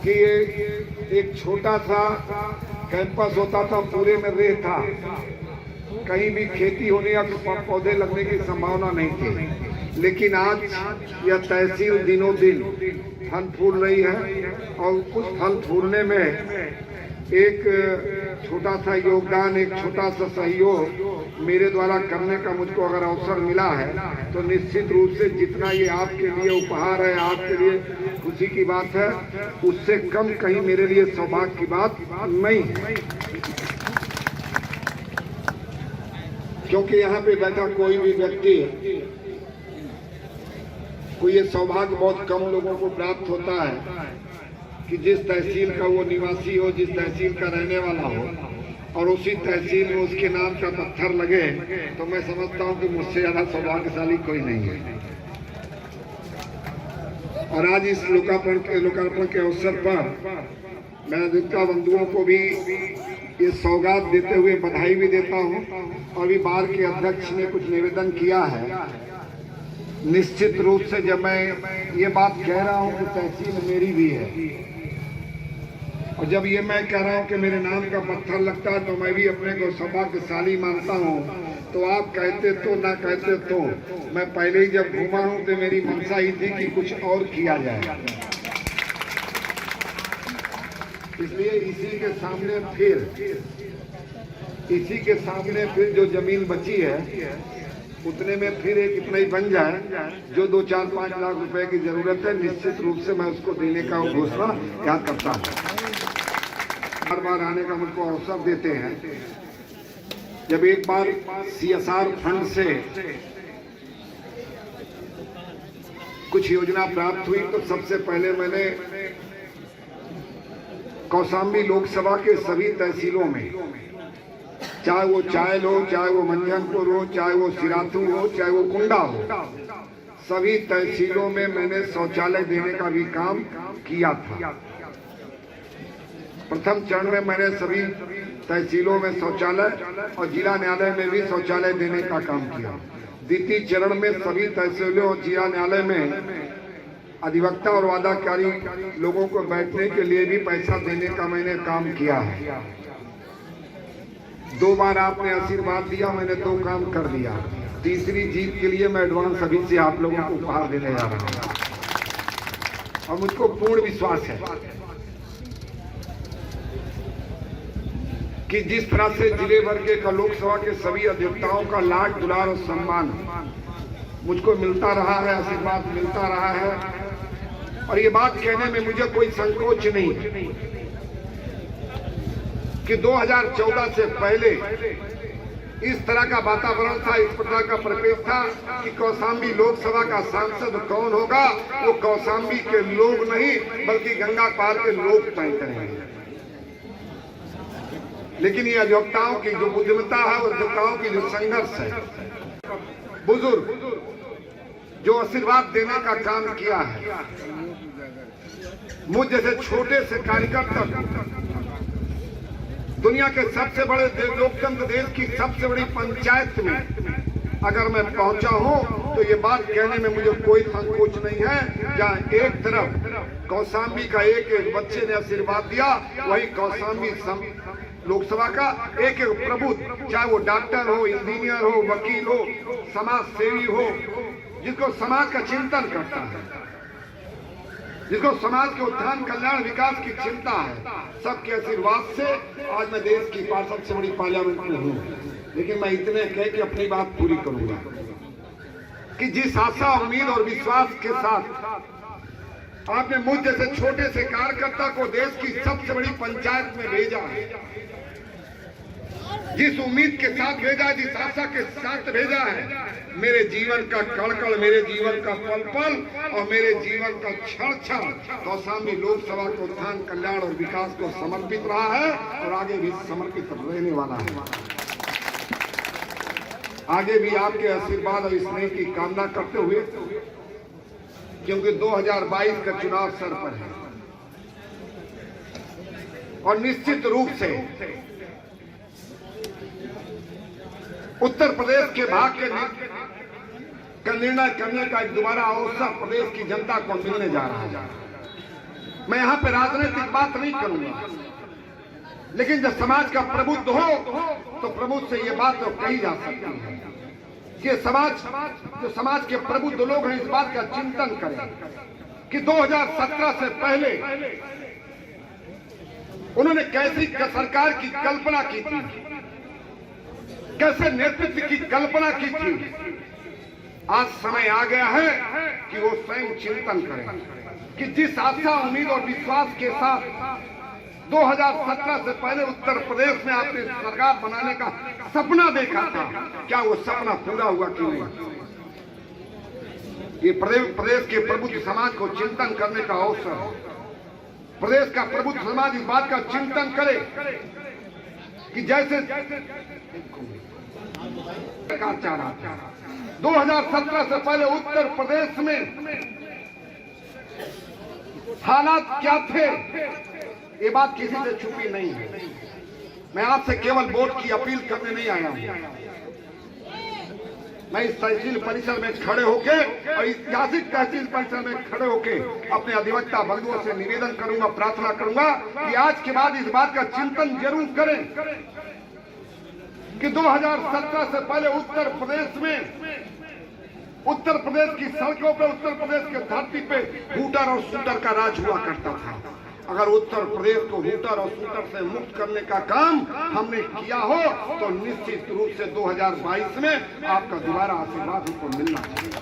कि ये एक छोटा सा कैंपस होता था, पूरे में रेत था, कहीं भी खेती होने या पौधे लगने की संभावना नहीं थी। लेकिन आज यह तहसील दिनों दिन फल फूल रही है और उस फल फूलने में एक छोटा सा योगदान, एक छोटा सा सहयोग मेरे द्वारा करने का मुझको अगर अवसर मिला है तो निश्चित रूप से जितना ये आपके लिए उपहार है, आपके लिए खुशी की बात है, उससे कम कहीं मेरे लिए सौभाग्य की बात नहीं है। क्योंकि यहाँ पे बैठा कोई भी व्यक्ति को ये सौभाग्य बहुत कम लोगों को प्राप्त होता है कि जिस तहसील का वो निवासी हो, जिस तहसील का रहने वाला हो और उसी तहसील में उसके नाम का पत्थर लगे, तो मैं समझता हूँ कि मुझसे ज्यादा सौभाग्यशाली कोई नहीं है। और आज इस लोकार्पण के अवसर पर मैं अधिवक्ता बंधुओं को भी ये सौगात देते हुए बधाई भी देता हूँ। और भी बार के अध्यक्ष ने कुछ निवेदन किया है। निश्चित रूप से जब मैं ये बात कह रहा हूँ कि तहसील मेरी भी है, और जब ये मैं कह रहा हूँ कि मेरे नाम का पत्थर लगता है, तो मैं भी अपने को सौभाग्यशाली मानता हूँ। तो आप कहते तो ना कहते तो मैं पहले ही जब घूमा हूँ तो मेरी मंशा ही थी कि कुछ और किया जाए। इसलिए इसी के सामने फिर जो जमीन बची है उतने में फिर एक इतना ही बन जाए जो 2-4-5 लाख रुपए की जरूरत है, निश्चित रूप से मैं उसको देने का घोषणा याद करता हूँ। बार बार आने का मुझको अवसर देते हैं। जब एक बार CSR फंड से कुछ योजना प्राप्त हुई तो सबसे पहले मैंने कौशाम्बी लोकसभा के सभी तहसीलों में, चाहे वो चायल हो, चाहे वो मंझनपुर हो, चाहे वो सिराथू हो, चाहे वो कुंडा हो, सभी तहसीलों में मैंने शौचालय देने का भी काम किया था। प्रथम चरण में मैंने सभी तहसीलों में शौचालय और जिला न्यायालय में भी शौचालय देने का काम किया। द्वितीय चरण में सभी तहसीलों और जिला न्यायालय में अधिवक्ता और वादाकारी लोगों को बैठने के लिए भी पैसा देने का मैंने काम किया है। 2 बार आपने आशीर्वाद दिया, मैंने 2 काम कर दिया। तीसरी जीत के लिए मैं एडवांस अभी से आप लोगों को उपहार देने जा रहा हूं। और मुझको पूर्ण विश्वास है कि जिस तरह से जिले भर के लोकसभा के सभी अधिवक्ताओं का लाड दुलार और सम्मान मुझको मिलता रहा है, आशीर्वाद मिलता रहा है, और ये बात कहने में मुझे कोई संकोच नहीं कि 2014 से पहले इस तरह का वातावरण था, इस प्रकार का परिवेश था कि कौशाम्बी लोकसभा का सांसद कौन होगा वो कौशाम्बी के लोग नहीं बल्कि गंगा पार के लोग तय करेंगे। लेकिन ये अधिवक्ताओं की जो बुद्धिमत्ता है, अधिवक्ताओं की जो संघर्ष है, बुजुर्ग जो आशीर्वाद देने का काम किया है, मुझ जैसे छोटे से कार्यकर्ता दुनिया के सबसे बड़े लोकतंत्र देश की सबसे बड़ी पंचायत में अगर मैं पहुंचा हूं तो ये बात कहने में मुझे कोई संकोच नहीं है। जहां एक तरफ कौशाम्बी का एक बच्चे ने आशीर्वाद दिया, वही कौशाम्बी लोकसभा का एक प्रबुद्ध, चाहे वो डॉक्टर हो, इंजीनियर हो, वकील हो, समाज सेवी हो, जिसको समाज का चिंतन करता है, जिसको समाज के उत्थान, कल्याण, विकास की चिंता है, सबके आशीर्वाद से आज मैं देश की सबसे बड़ी पार्लियामेंट में हूँ। लेकिन मैं इतने कह के अपनी बात पूरी करूंगा कि जिस आशा, उम्मीद और विश्वास के साथ आपने मुझ जैसे छोटे से कार्यकर्ता को देश की सबसे बड़ी पंचायत में भेजा है, जिस उम्मीद के साथ भेजा, जिस आशा के साथ भेजा है, मेरे जीवन का कड़-कड़, मेरे जीवन का पल-पल और मेरे जीवन का क्षण-क्षण कौशाम्बी लोकसभा को उत्थान, कल्याण और विकास को समर्पित रहा है और आगे भी समर्पित रहने वाला है। आगे भी आपके आशीर्वाद और स्नेह की कामना करते हुए, क्योंकि 2022 का चुनाव सर पर है और निश्चित रूप से उत्तर प्रदेश के भाग्य का निर्णय करने का एक दोबारा अवसर प्रदेश की जनता को मिलने जा रहा है। मैं यहाँ पे राजनीतिक बात नहीं करूंगा, लेकिन जब समाज का प्रबुद्ध हो तो प्रबुद्ध से ये बात तो कही जा सकती है कि समाज के प्रबुद्ध लोग हैं, इस बात का चिंतन करें कि 2017 से पहले उन्होंने कैसी सरकार की कल्पना की थी, कैसे नेतृत्व की कल्पना की थी। आज समय आ गया है कि वो स्वयं चिंतन करें कि जिस आशा, उम्मीद और विश्वास के साथ 2017 से पहले उत्तर प्रदेश में आपने सरकार बनाने का सपना देखा था, क्या वो सपना पूरा हुआ कि नहीं? ये प्रदेश के प्रबुद्ध समाज को चिंतन करने का अवसर है। प्रदेश का प्रबुद्ध समाज इस बात का चिंतन करे कि जैसे 2017 से पहले उत्तर प्रदेश में हालात क्या थे, ये बात किसी से छुपी नहीं है। मैं आपसे केवल वोट की अपील करने नहीं आया हूं। मैं इस तहसील परिसर में खड़े होके और ऐतिहासिक तहसील परिसर में खड़े होके अपने अधिवक्ता बंधुओं से निवेदन करूंगा, प्रार्थना करूंगा कि आज के बाद इस बात का चिंतन जरूर करें कि 2017 से पहले उत्तर प्रदेश की सड़कों पे, उत्तर प्रदेश के धरती पे हूटर और शूटर का राज हुआ करता था। अगर उत्तर प्रदेश को हूटर और शूटर से मुक्त करने का काम हमने किया हो तो निश्चित रूप से 2022 में आपका दोबारा आशीर्वाद हमको मिलना चाहिए।